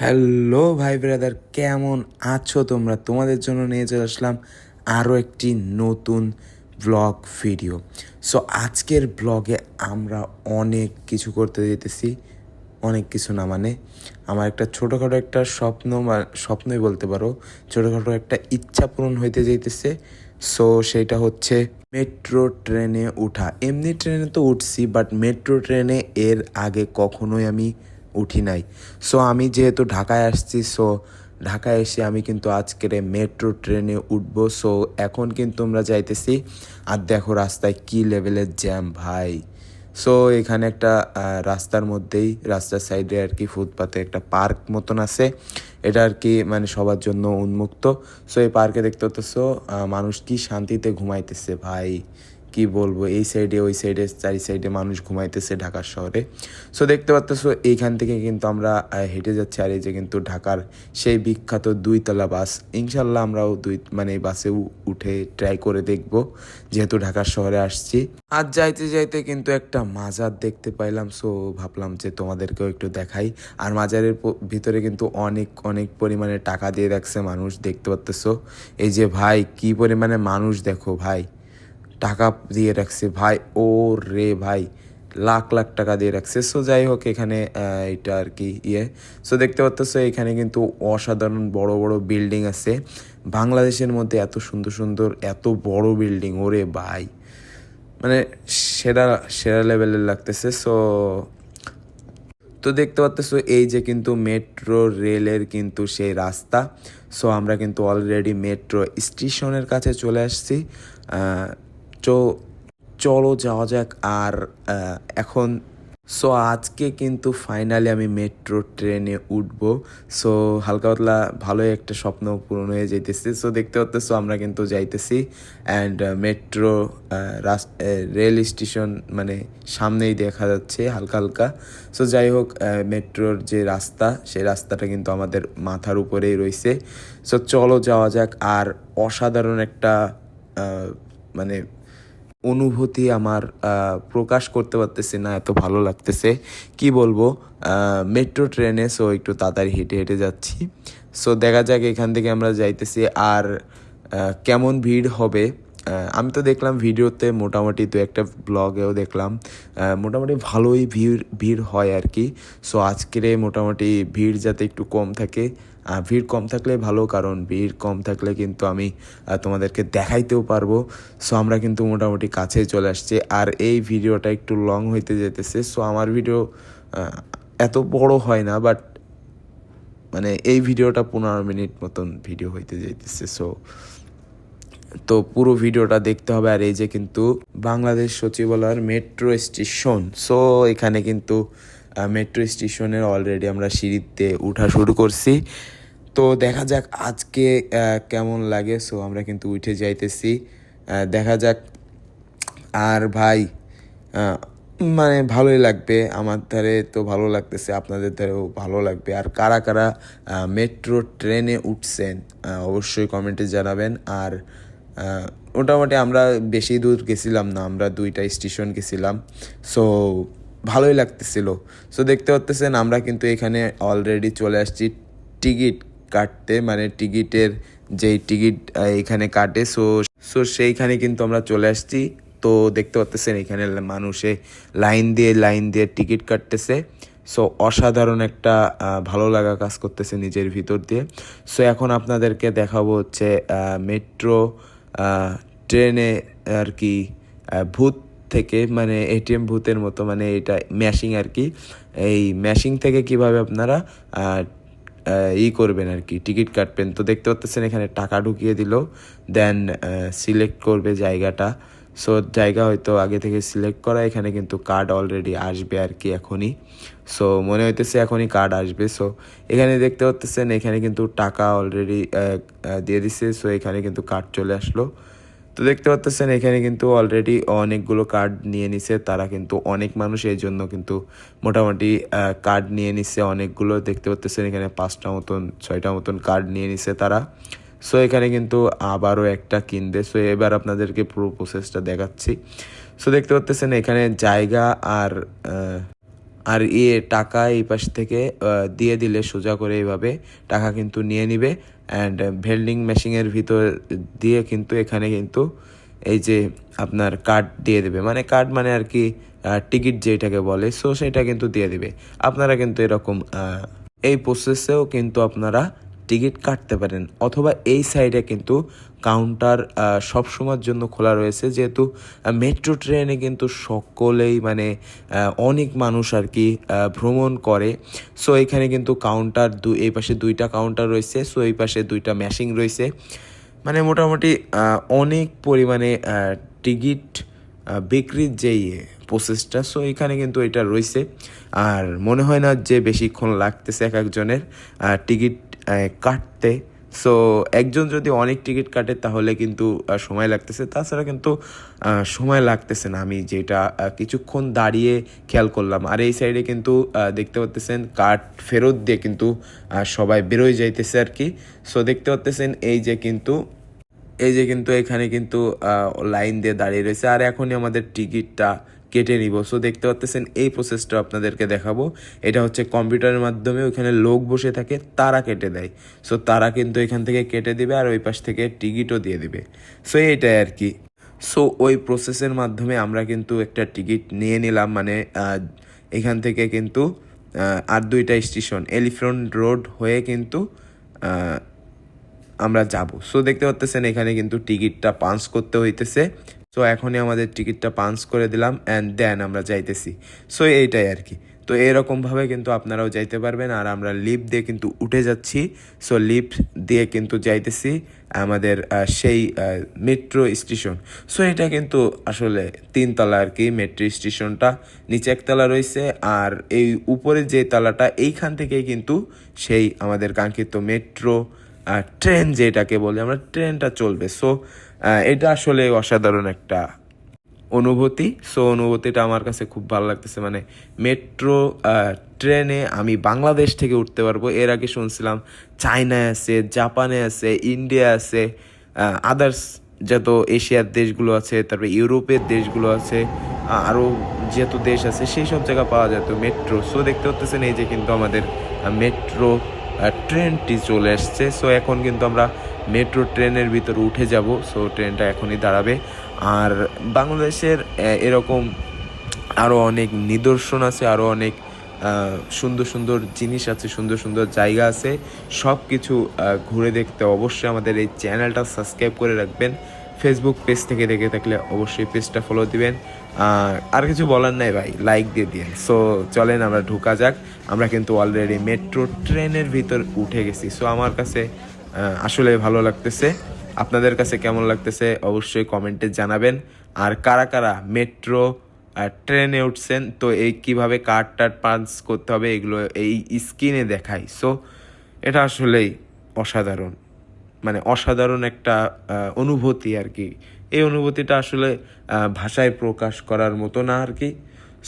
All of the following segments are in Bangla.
হ্যালো ভাই ব্রাদার, কেমন আছো তোমরা? তোমাদের জন্য নিয়ে চলে আসলাম আরও একটি নতুন ব্লগ ভিডিও। সো আজকের ব্লগে আমরা অনেক কিছু করতে যেতেছি। অনেক কিছু না, মানে আমার একটা ছোটোখাটো একটা স্বপ্নই বলতে পারো, ছোটোখাটো একটা ইচ্ছা পূরণ হইতে যাইতেছে। সো সেটা হচ্ছে মেট্রো ট্রেনে ওঠা। এমনি ট্রেনে তো উঠছি, বাট মেট্রো ট্রেনে এর আগে কখনোই আমি উঠি নাই। সো আমি যেহেতু ঢাকায় আসছি, সো ঢাকায় এসে আমি কিন্তু আজকের মেট্রো ট্রেনে উঠবো। সো এখন কিন্তু আমরা যাইতেছি, আর দেখো রাস্তায় কি লেভেলের জ্যাম ভাই। সো এখানে একটা রাস্তার মধ্যেই, রাস্তার সাইডে আর কি ফুটপাতে একটা পার্ক মতন আছে। এটা আর কি মানে সবার জন্য উন্মুক্ত। সো এই পার্কে দেখতে হতেছো মানুষ কি শান্তিতে ঘুমাইতেছে ভাই, কি বলবো। এই সাইডে ওই সাইডে চারি সাইডে মানুষ ঘুমাইতেছে ঢাকার শহরে। সো দেখতে পাচ্তেছো এইখান থেকে কিন্তু আমরা হেঁটে যাচ্ছি, আর এই যে কিন্তু ঢাকার সেই বিখ্যাত 2 তলা বাস। ইনশাল্লাহ আমরাও এই বাসে উঠে ট্রাই করে দেখব, যেহেতু ঢাকার শহরে আসছি। আর যাইতে যাইতে কিন্তু একটা মাজার দেখতে পাইলাম। সো ভাবলাম যে তোমাদেরকেও একটু দেখাই। আর মাজারের ভিতরে কিন্তু অনেক অনেক পরিমাণে টাকা দিয়ে রাখছে মানুষ, দেখতে পাচ্তেছো। এই যে ভাই কি পরিমাণে মানুষ দেখো ভাই, টাকা দিয়ে রাখছে ভাই। ও রে ভাই, লাখ লাখ টাকা দিয়ে রাখছে। সো যাই হোক, এখানে এটা আর কি সো দেখতে পাচ্ছ এখানে কিন্তু অসাধারণ বড় বড় বিল্ডিং আছে। বাংলাদেশের মধ্যে এত সুন্দর সুন্দর এত বড় বিল্ডিং, ওরে ভাই, মানে সেরা সেরা লেভেলের লাগতেছে। সো তো দেখতে পাচ্ছ এই যে কিন্তু মেট্রো রেলের কিন্তু সেই রাস্তা। সো আমরা কিন্তু অলরেডি মেট্রো স্টেশনের কাছে চলে আসছি। তো চলো যাওয়া যাক। আর এখন সো আজকে কিন্তু ফাইনালি আমি মেট্রো ট্রেনে উঠবো। সো হালকা পাতলা ভালোই একটা স্বপ্ন পূরণ হয়ে যাইতেছে। সো দেখতে পাচ্তেছো আমরা কিন্তু যাইতেছি, অ্যান্ড মেট্রো রেল স্টেশন মানে সামনেই দেখা যাচ্ছে হালকা হালকা। সো যাই হোক, মেট্রোর যে রাস্তা, সেই রাস্তাটা কিন্তু আমাদের মাথার উপরেই রয়েছে। সো চলো যাওয়া যাক। আর অসাধারণ একটা মানে অনুভূতি আমার প্রকাশ করতে পারতেছি না, এত ভালো লাগতেছে কি বলবো। মেট্রো ট্রেনে সো একটু তাড়াতাড়ি হেঁটে হেঁটে যাচ্ছি। সো দেখা যাক এখান থেকে আমরা যাইতেছি। আর কেমন ভিড় হবে আমি তো দেখলাম ভিডিওতে, মোটামুটি দু একটা ব্লগেও দেখলাম মোটামুটি ভালোই ভিড় ভিড় হয় আর কি। সো আজকের মোটামুটি ভিড় যাতে একটু কম থাকে। ভিড় কম থাকলে ভালো, কারণ ভিড় কম থাকলে কিন্তু আমি তোমাদেরকে দেখাইতেও পারবো। সো আমরা কিন্তু মোটামুটি কাছে চলে আসছি। আর এই ভিডিওটা একটু লং হইতে যেতেছে। সো আমার ভিডিও এত বড় হয় না, বাট মানে এই ভিডিওটা 15 মিনিট মতন ভিডিও হইতে যাইতেছে। সো তো পুরো ভিডিওটা দেখতে হবে। আর এই যে কিন্তু বাংলাদেশ সচিবালয়ের মেট্রো স্টেশন। সো এখানে কিন্তু মেট্রো স্টেশনের অলরেডি আমরা সিঁড়িতে উঠা শুরু করছি। তো দেখা যাক আজকে কেমন লাগে। সো আমরা কিন্তু উঠে যাইতেছি, দেখা যাক। আর ভাই মানে ভালোই লাগবে, আমার ধারে তো ভালো লাগতেছে, আপনাদের ধারেও ভালো লাগবে। আর কারা কারা মেট্রো ট্রেনে উঠছেন অবশ্যই কমেন্টে জানাবেন। আর মোটামুটি আমরা বেশি দূর গেছিলাম না, আমরা 2টা স্টেশন গেছিলাম। সো ভালোই লাগতেছিল। সো দেখতে পাচ্তেছেন আমরা কিন্তু এখানে অলরেডি চলে আসছি টিকিট কাটতে, মানে টিকিটের যেই টিকিট এখানে কাটে। সো সো সেইখানে কিন্তু আমরা চলে আসছি। তো দেখতে পাচ্তেছেন এখানে মানুষে লাইন দিয়ে টিকিট কাটতেছে। সো অসাধারণ একটা ভালো লাগা কাজ করতেছে নিজের ভিতর দিয়ে। সো এখন আপনাদেরকে দেখাবো হচ্ছে মেট্রো ট্রেনে আর কি ভূত থেকে, মানে এটিএম ভূতের মতো, মানে এটা ম্যাশিং আর কি। এই ম্যাশিং থেকে কিভাবে আপনারা করবেন আর কি, টিকিট কাটবেন। তো দেখতে পাচ্ছেন এখানে টাকা ঢুকিয়ে দিল, দেন সিলেক্ট করবে জায়গাটা। সো জায়গা হয়তো আগে থেকে সিলেক্ট করা, এখানে কিন্তু কার্ড অলরেডি আসবে আর কি এখনই। সো মনে হইতেছে এখনই কার্ড আসবে। সো এখানে দেখতে পাচ্ছেন এখানে কিন্তু টাকা অলরেডি দিয়ে দিছে। সো এখানে কিন্তু কার্ড চলে আসলো। তো দেখতে পাচ্ছেন এখানে কিন্তু অলরেডি অনেকগুলো কার্ড নিয়ে নিছে তারা, কিন্তু অনেক মানুষ এই জন্য কিন্তু মোটামুটি কার্ড নিয়ে নিছে অনেকগুলো। দেখতে পাচ্ছেন এখানে 5টা মতন 6টা মতন কার্ড নিয়ে নিছে তারা। সো এখানে কিন্তু আবারও একটা কিনবে। সো এবার আপনাদেরকে পুরো প্রসেসটা দেখাচ্ছি। সো দেখতে পাচ্ছেন এখানে জায়গা আর আর টাকা এই পাশ থেকে দিয়ে দিলে সোজা করে এইভাবে টাকা কিন্তু নিয়ে নিবে। অ্যান্ড ভেন্ডিং মেশিনের ভিতর দিয়ে কিন্তু এখানে কিন্তু এই যে আপনার কার্ড দিয়ে দেবে, মানে কার্ড মানে আর কি টিকিট যেটাকে বলে, সো সেটা কিন্তু দিয়ে দিবে। আপনারা কিন্তু এরকম এই প্রসেসেও কিন্তু আপনারা টিকিট কাটতে পারেন, অথবা এই সাইডে কিন্তু কাউন্টার সবসময়ের জন্য খোলা রয়েছে, যেহেতু মেট্রো ট্রেনে কিন্তু সকলেই মানে অনেক মানুষ আর কি ভ্রমণ করে। সো এখানে কিন্তু কাউন্টার এই পাশে 2টা কাউন্টার রয়েছে, সো এই পাশে 2টা মেশিন রয়েছে, মানে মোটামুটি অনেক পরিমাণে টিকিট বিক্রির যেই প্রসেসটা, সো এখানে কিন্তু এটা রয়েছে। আর মনে হয় না যে বেশিক্ষণ লাগতেছে এক একজনের টিকিট কাটতে। সো একজন যদি অনেক টিকিট কাটে তাহলে কিন্তু সময় লাগতেছে, তাছাড়া কিন্তু সময় লাগতেছে না, আমি যেটা কিছুক্ষণ দাঁড়িয়ে খেয়াল করলাম। আর এই সাইডে কিন্তু দেখতে পাচ্তেছেন কার্ড ফেরত দিয়ে কিন্তু সবাই বেরোয় যাইতেছে আর কি। সো দেখতে পাচ্তেছেন এই যে কিন্তু এখানে কিন্তু লাইন দিয়ে দাঁড়িয়ে রয়েছে, আর এখনই আমাদের টিকিটটা কেটে নিব। সো দেখতে পাচ্ছেন এই প্রসেসটা আপনাদেরকে দেখাবো। এটা হচ্ছে কম্পিউটারের মাধ্যমে, ওইখানে লোক বসে থাকে, তারা কেটে দেয়। সো তারা কিন্তু এখান থেকে কেটে দিবে আর ওই পাশ থেকে টিকিটও দিয়ে দিবে। সো এইটাই আর কি। সো ওই প্রসেসের মাধ্যমে আমরা কিন্তু একটা টিকিট নিয়ে নিলাম, মানে এখান থেকে কিন্তু আর 2টা স্টেশন এলিফ্যান্ট রোড হয়ে কিন্তু আমরা যাব। সো দেখতে পাচ্ছেন এখানে কিন্তু টিকিটটা পাঞ্চ করতে হইতেছে। সো এখনই আমাদের টিকিটটা পাঞ্চ করে দিলাম অ্যান্ড দেন আমরা যাইতেছি। সো এইটাই আর কি। তো এরকমভাবে কিন্তু আপনারাও যাইতে পারবেন। আর আমরা লিফট দিয়ে কিন্তু উঠে যাচ্ছি। সো লিফট দিয়ে কিন্তু যাইতেছি আমাদের সেই মেট্রো স্টেশন। সো এটা কিন্তু আসলে 3তলা আর কি মেট্রো স্টেশনটা, নিচে 1তলা রয়েছে, আর এই উপরে যে তলাটা এইখান থেকেই কিন্তু সেই আমাদের কাঙ্ক্ষিত মেট্রো ট্রেন যেটাকে বলি আমরা, ট্রেনটা চলবে। সো এটা আসলে অসাধারণ একটা অনুভূতি। সো অনুভূতিটা আমার কাছে খুব ভালো লাগতেছে, মানে মেট্রো ট্রেনে আমি বাংলাদেশ থেকে উঠতে পারবো। এর আগে শুনছিলাম চায়নায় আছে, জাপানে আছে, ইন্ডিয়া আছে, আদার্স যত এশিয়ার দেশগুলো আছে, তারপরে ইউরোপের দেশগুলো আছে, আরও যত দেশ আছে সেই সব জায়গা পাওয়া যেত মেট্রো। সো দেখতে পাচ্ছেন এই যে কিন্তু আমাদের মেট্রো ট্রেনটি চলে আসছে। সো এখন কিন্তু আমরা মেট্রো ট্রেনের ভিতরে উঠে যাব। সো ট্রেনটা এখনই দাঁড়াবে। আর বাংলাদেশের এরকম আরও অনেক নিদর্শন আছে, আরও অনেক সুন্দর সুন্দর জিনিস আছে, সুন্দর সুন্দর জায়গা আছে। সব কিছু ঘুরে দেখতে অবশ্যই আমাদের এই চ্যানেলটা সাবস্ক্রাইব করে রাখবেন। ফেসবুক পেজ থেকে দেখে থাকলে অবশ্যই পেজটা ফলো দিবেন। আর কিছু বলার নাই ভাই, লাইক দিয়ে দিন। সো চলেন আমরা ঢোকা যাক। আমরা কিন্তু অলরেডি মেট্রো ট্রেনের ভিতর উঠে গেছি। সো আমার কাছে আসলে ভালো লাগতেছে। আপনাদের কাছে কেমন লাগতেছে অবশ্যই কমেন্টে জানাবেন। আর কারা কারা মেট্রো ট্রেনে উঠছেন, তো এই কীভাবে কার্ড পাঞ্চ করতে হবে এগুলো এই স্ক্রিনে দেখাই। সো এটা আসলেই অসাধারণ, মানে অসাধারণ একটা অনুভূতি আর কি। এই অনুভূতিটা আসলে ভাষায় প্রকাশ করার মতো না আর কি।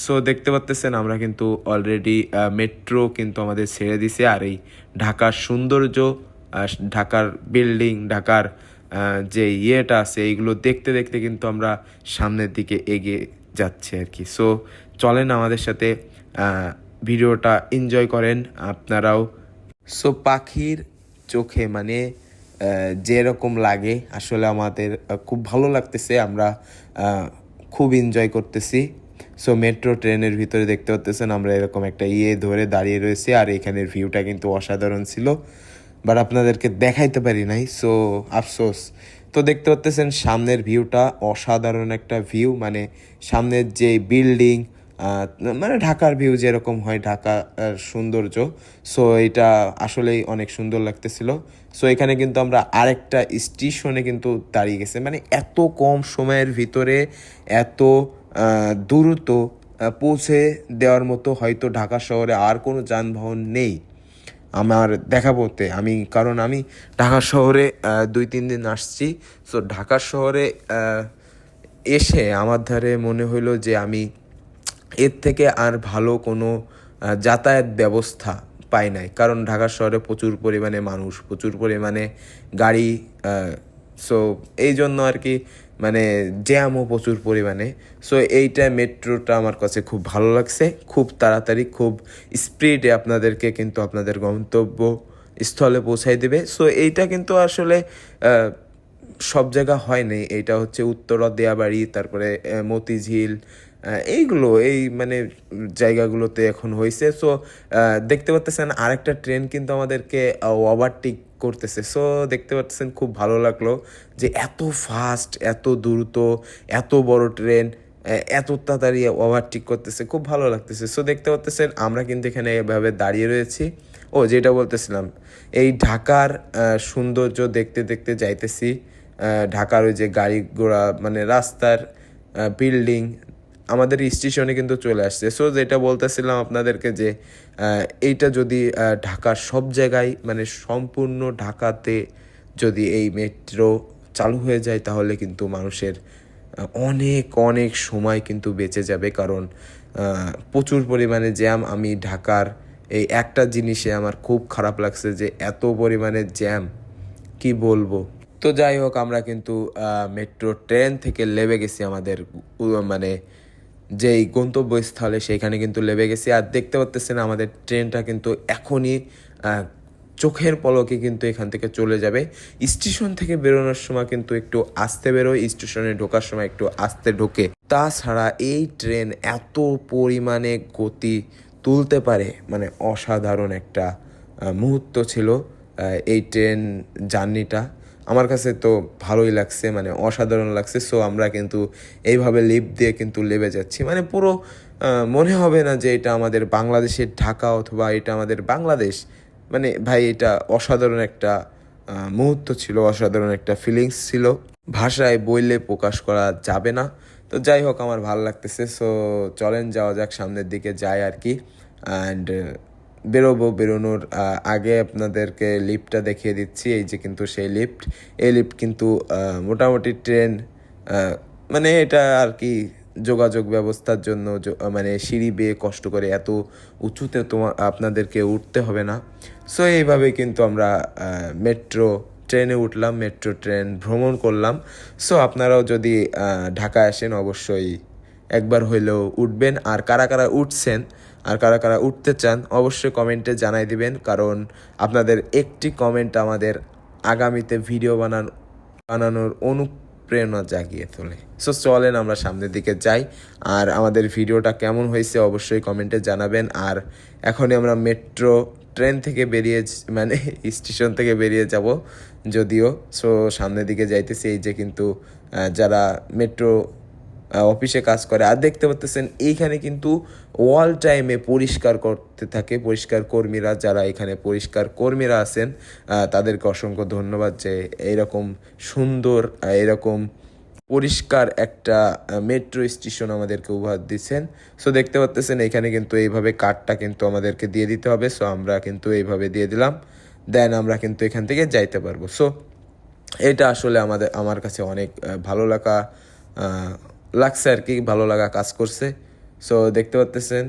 সো দেখতে পাচ্তেছেন আমরা কিন্তু অলরেডি মেট্রো কিন্তু আমাদের ছেড়ে দিছে। আর এই ঢাকার সৌন্দর্য, ঢাকার বিল্ডিং, ঢাকার যে ইয়েটা আছে, এইগুলো দেখতে দেখতে কিন্তু আমরা সামনের দিকে এগিয়ে যাচ্ছি আর কি। সো চলেন আমাদের সাথে ভিডিওটা এনজয় করেন আপনারাও। সো পাখির চোখে মানে যেরকম লাগে আসলে আমাদের খুব ভালো লাগতেছে, আমরা খুব এনজয় করতেছি। সো মেট্রো ট্রেনের ভিতরে দেখতে পাচ্ছেন আমরা এরকম একটা ধরে দাঁড়িয়ে রয়েছি, আর এখানের ভিউটা কিন্তু অসাধারণ ছিল, বাট আপনাদেরকে দেখাইতে পারি নাই। সো আফসোস। তো দেখতে পাচ্ছেন সামনের ভিউটা অসাধারণ একটা ভিউ, মানে সামনের যে বিল্ডিং, মানে ঢাকার ভিউ যেরকম হয়, ঢাকা সৌন্দর্য। সো এটা আসলেই অনেক সুন্দর লাগতেছিল। সো এখানে কিন্তু আমরা আরেকটা স্টেশনে কিন্তু দাঁড়িয়ে গেছে, মানে এত কম সময়ের ভিতরে এত দ্রুত পৌঁছে দেওয়ার মতো হয়তো ঢাকা শহরে আর কোনো যানবাহন নেই আমার দেখাবোতে। কারণ আমি ঢাকা শহরে 2-3 দিন আসছি। সো ঢাকা শহরে এসে আমার ধারে মনে হইলো যে আমি এর থেকে আর ভালো কোনো যাতায়াত ব্যবস্থা পাই নাই, কারণ ঢাকা শহরে প্রচুর পরিমাণে মানুষ, প্রচুর পরিমাণে গাড়ি। সো এই জন্য আর কি মানে জ্যামও প্রচুর পরিমাণে। সো এইটা মেট্রোটা আমার কাছে খুব ভালো লাগছে, খুব তাড়াতাড়ি খুব স্পিডে আপনাদেরকে কিন্তু আপনাদের গন্তব্য স্থলে পৌঁছাই দেবে। সো এইটা কিন্তু আসলে সব জায়গা হয়নি, এইটা হচ্ছে উত্তরা, দিয়াবাড়ি, তারপরে মতিঝিল, এইগুলো এই মানে জায়গাগুলোতে এখন হয়েছে। সো দেখতে পাচ্ছেন আরেকটা ট্রেন কিন্তু আমাদেরকে ওভারটেক করতেছে। সো দেখতে পাচ্ছেন খুব ভালো লাগলো যে এত ফাস্ট, এত দ্রুত, এত বড় ট্রেন এত তাড়াতাড়ি ওভারটেক করতেছে, খুব ভালো লাগতেছে। সো দেখতে পাচ্ছেন আমরা কিন্তু এখানে এভাবে দাঁড়িয়ে রয়েছি। ও যেটা বলতেছিলাম, এই ঢাকার সৌন্দর্য দেখতে দেখতে যাইতেছি। ঢাকার ওই যে গাড়ি ঘোড়া মানে রাস্তার বিল্ডিং আমাদের স্টেশনে কিন্তু চলে আসছে। সো যেটা বলতেছিলাম আপনাদেরকে যে এইটা যদি ঢাকার সব জায়গায় মানে সম্পূর্ণ ঢাকাতে যদি এই মেট্রো চালু হয়ে যায় তাহলে কিন্তু মানুষের অনেক অনেক সময় কিন্তু বেঁচে যাবে। কারণ প্রচুর পরিমাণে জ্যাম, আমি ঢাকার এই একটা জিনিসে আমার খুব খারাপ লাগছে যে এত পরিমাণে জ্যাম, কি বলবো। তো যাই হোক, আমরা কিন্তু মেট্রো ট্রেন থেকে নেমে গেছি আমাদের মানে যেই গন্তব্যস্থলে, সেইখানে কিন্তু নেমে গেছি। আর দেখতে পাচ্ছেন আমাদের ট্রেনটা কিন্তু এখনই চোখের পলকে কিন্তু এখান থেকে চলে যাবে। স্টেশন থেকে বেরোনোর সময় কিন্তু একটু আস্তে বেরোয়, স্টেশনে ঢোকার সময় একটু আস্তে ঢোকে। তাছাড়া এই ট্রেন এত পরিমাণে গতি তুলতে পারে, মানে অসাধারণ একটা মুহূর্ত ছিল এই ট্রেন জার্নিটা। আমার কাছে তো ভালোই লাগছে, মানে অসাধারণ লাগছে। সো আমরা কিন্তু এইভাবে লিফট দিয়ে কিন্তু লেবে যাচ্ছি, মানে পুরো মনে হবে না যে এটা আমাদের বাংলাদেশের ঢাকা অথবা এটা আমাদের বাংলাদেশ। মানে ভাই এটা অসাধারণ একটা মুহূর্ত ছিল, অসাধারণ একটা ফিলিংস ছিল, ভাষায় বইলে প্রকাশ করা যাবে না। তো যাই হোক, আমার ভালো লাগতেছে। সো চলেন যাওয়া যাক, সামনের দিকে যাই আর কি। অ্যান্ড বেরোনোর আগে আপনাদেরকে লিফটটা দেখিয়ে দিচ্ছি। এই যে কিন্তু সেই লিফট, এই লিফট কিন্তু মোটামুটি ট্রেন মানে এটা আর কি যোগাযোগ ব্যবস্থার জন্য, মানে সিঁড়ি বেয়ে কষ্ট করে এত উঁচুতে আপনাদেরকে উঠতে হবে না। সো এইভাবে কিন্তু আমরা মেট্রো ট্রেনে উঠলাম, মেট্রো ট্রেন ভ্রমণ করলাম। সো আপনারাও যদি ঢাকায় আসেন অবশ্যই একবার হইলেও উঠবেন। আর কারা কারা উঠছেন আর কারা কারা উঠতে চান অবশ্যই কমেন্টে জানাই দিবেন, কারণ আপনাদের একটি কমেন্ট আমাদের আগামীতে ভিডিও বানানোর অনুপ্রেরণা জাগিয়ে তোলে। সো চলেন আমরা সামনের দিকে যাই, আর আমাদের ভিডিওটা কেমন হয়েছে অবশ্যই কমেন্টে জানাবেন। আর এখনই আমরা মেট্রো ট্রেন থেকে বেরিয়ে মানে স্টেশন থেকে বেরিয়ে যাব যদিও। সো সামনের দিকে যাইতেছি। এই যে কিন্তু যারা মেট্রো অফিসে কাজ করে, আর দেখতে পাচ্ছেন এইখানে কিন্তু অল টাইমে পরিষ্কার করতে থাকে পরিষ্কার কর্মীরা, যারা এখানে পরিষ্কার কর্মীরা আছেন তাদেরকে অসংখ্য ধন্যবাদ যে এইরকম সুন্দর এরকম পরিষ্কার একটা মেট্রো স্টেশন আমাদেরকে উপহার দিচ্ছেন। সো দেখতে পাচ্ছেন এখানে কিন্তু এইভাবে কার্ডটা কিন্তু আমাদেরকে দিয়ে দিতে হবে। সো আমরা কিন্তু এইভাবে দিয়ে দিলাম, দেন আমরা কিন্তু এখান থেকে যাইতে পারবো। সো এটা আসলে আমার কাছে অনেক ভালো লাগছে আর কি, ভালো লাগা কাজ করছে। সো দেখতে পাচ্ছেন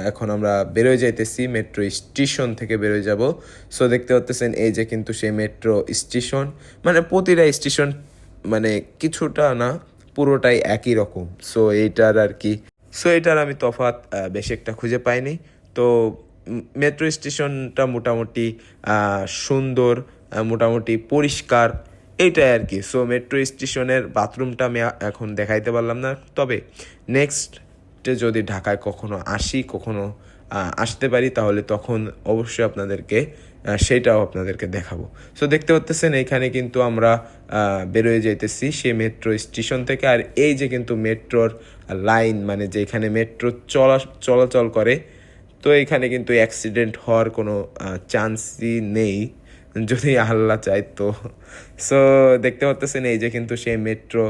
এখন আমরা বেরোয় যাইতেছি, মেট্রো স্টেশন থেকে বেরোয় যাব। সো দেখতে পাচ্ছেন এই যে কিন্তু সেই মেট্রো স্টেশন, মানে প্রতিটা স্টেশন মানে কিছুটা না পুরোটাই একই রকম। সো এইটার আর কি, সো এটার আমি তফাৎ বেশি একটা খুঁজে পাইনি। তো মেট্রো স্টেশনটা মোটামুটি সুন্দর, মোটামুটি পরিষ্কার, এইটাই আর কি। সো মেট্রো স্টেশনের বাথরুমটা আমি এখন দেখাইতে পারলাম না, তবে নেক্সটে যদি ঢাকায় কখনো আসতে পারি তাহলে তখন অবশ্যই আপনাদেরকে সেটাও আপনাদেরকে দেখাবো। সো দেখতে পাচ্ছেন এইখানে কিন্তু আমরা বেরোয় যাইতেছি সেই মেট্রো স্টেশন থেকে। আর এই যে কিন্তু মেট্রোর লাইন, মানে যেখানে মেট্রো চলাচল করে, তো এখানে কিন্তু অ্যাক্সিডেন্ট হওয়ার কোনো চান্সই নেই যদি আল্লাহ চায় তো। সো দেখতে পাচ্ছেন এই যে কিন্তু সেই মেট্রো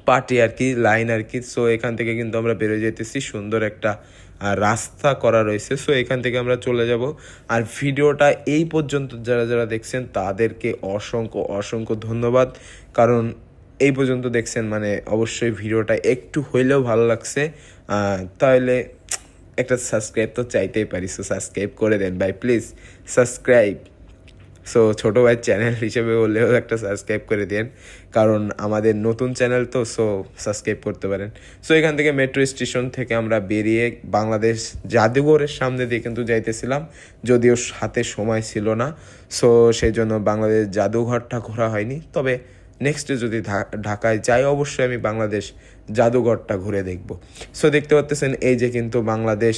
পার্টি আর কি, লাইন আর কি। সো এখান থেকে কিন্তু আমরা বেরোয় যেতেছি, সুন্দর একটা রাস্তা করা রয়েছে। সো এখান থেকে আমরা চলে যাব। আর ভিডিওটা এই পর্যন্ত যারা যারা দেখছেন তাদেরকে অসংখ্য অসংখ্য ধন্যবাদ, কারণ এই পর্যন্ত দেখছেন মানে অবশ্যই ভিডিওটা একটু হইলেও ভালো লাগছে। তাহলে একটা সাবস্ক্রাইব তো চাইতেই পারি। সো সাবস্ক্রাইব করে দেন ভাই, প্লিজ সাবস্ক্রাইব সো ছোটো ভাইয়ের চ্যানেল হিসেবে হলেও একটা সাবস্ক্রাইব করে দিন, কারণ আমাদের নতুন চ্যানেল তো, সো সাবস্ক্রাইব করতে পারেন। সো এখান থেকে মেট্রো স্টেশন থেকে আমরা বেরিয়ে বাংলাদেশ জাদুঘরের সামনে দিয়ে কিন্তু যাইতেছিলাম, যদিও হাতে সময় ছিল না, সো সেই জন্য বাংলাদেশ জাদুঘরটা ঘোরা হয়নি। তবে নেক্সটে যদি ঢাকায় যাই, অবশ্যই আমি বাংলাদেশ জাদুঘরটা ঘুরে দেখব। সো দেখতে পাচ্ছেন এই যে কিন্তু বাংলাদেশ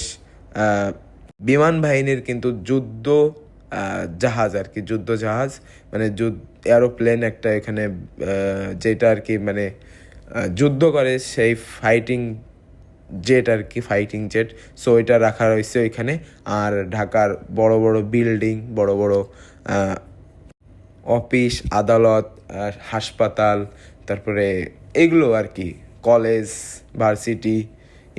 বিমান বাহিনীর কিন্তু যুদ্ধ জাহাজ আর কি, যুদ্ধ জাহাজ মানে এরোপ্লেন একটা এখানে, যেটা আর কি মানে যুদ্ধ করে, সেই ফাইটিং জেট আর কি, ফাইটিং জেট। সো এটা রাখা রয়েছে ওইখানে। আর ঢাকার বড় বড় বিল্ডিং, বড় বড় অফিস, আদালত, হাসপাতাল, তারপরে এগুলো আর কি, কলেজ, ভার্সিটি,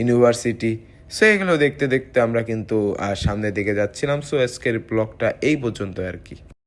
ইউনিভার্সিটি। সো এগুলো দেখতে দেখতে আমরা কিন্তু সামনের দিকে যাচ্ছিলাম। সো আজকের ব্লগটা এই পর্যন্ত আর কি।